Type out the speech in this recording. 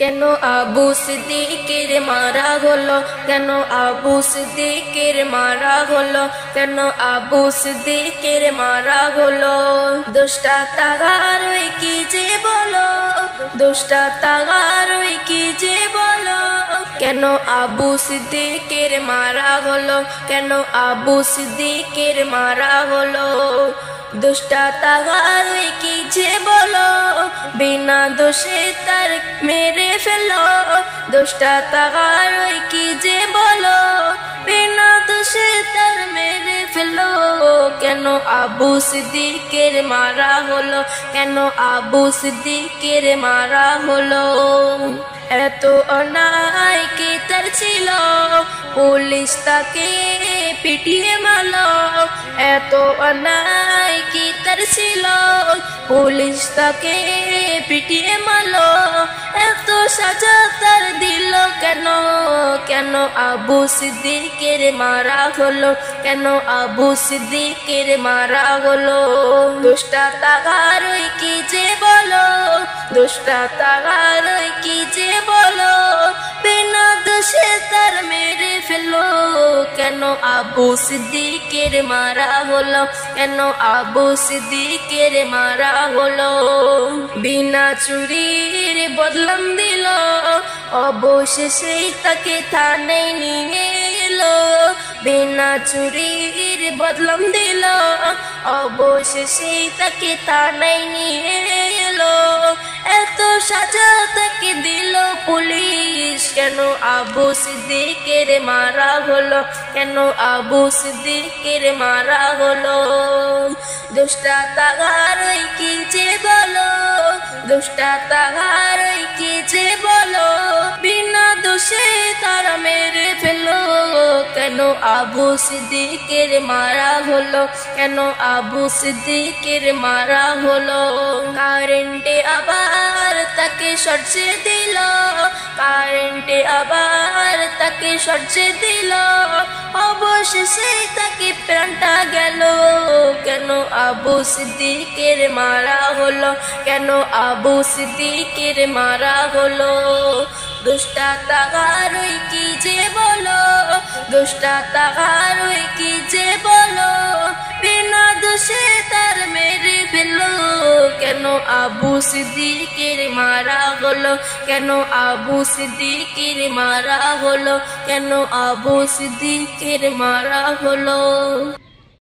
কেন আবু সিদ্দিকের মারা হলো, কেন আবু সিদ্দিকের মারা হলো, কেন আবু সিদ্দিকের মারা হলো। দোষটা তাগার কি যে বলো, দোষটা তাগার কি যে বলো। কেন আবু সিদ্দিকের মারা হলো, কেন আবু সিদ্দিকের মারা হলো। দোষটা তাগার কি যে বলো, বিনা দোষে তার মেরে ফেলো। দোষটা তাগার কি যে বলো, বিনা দোষে তার মেরে ফেলো। কেন আবু সিদ্দিকের মারা হলো, কেন আবু সিদ্দিকের মারা হলো। এত অন্যায় কি তার ছিল, পুলিশ তাকে পিটিয়ে মারলো। এত অন্যায় কি তার ছিল, পুলিশ তাকে পিটিয়ে মারলো। এত সাজা তার দিল কেন, কেন আবু সিদ্দিকের মারা হলো, কেন আবু সিদ্দিকের মারা হলো। দোষটা তাগার কি যে বলো, দোষটা তাগার কি যে বলো, বিনা দোষে তার মেরে ফেলো। কেন আবু সিদ্দিকের মারা হলো, কেন আবু সিদ্দিকের মারা হলো। বিনা চুরির বদলাম দিল, অবশেষে তাকে থানায় নিয়ে এলো। বিনা চুরির বদলাম দিল, অবশেষে তাকে থানায় নিয়ে এলো। এত সাজা তাকে দিল পুলিশ, কেন আবু সিদ্দিকের মারা হলো, কেন আবু সিদ্দিকের মারা হলো। দোষটা তাগার কি যে বলো, দোষটা তাগার কি যে বলো, বিনা দোষে তারা মেরে ফেলো। কেন আবু সিদ্দিকের মারা হলো, কেন আবু সিদ্দিকের মারা হলো। কারেন্টে আবার তাকে শর্টে দিল, কারেন্টে আবার তাকে শর্টে দিল। অবশেষে তাকে প্রাণটা গেল। কেন আবু সিদ্দিকের মারা হলো, কেন আবু সিদ্দিকের মারা হলো। দোষটা তাগার কি যে বলো, দোষটা তাগার কি যে বলো, বিনা দোষে তার মেরে ফেলো। কেন আবু সিদ্দিকের মারা হলো, কেন আবু সিদ্দিকের মারা হলো, কেন আবু সিদ্দিকের মারা হলো।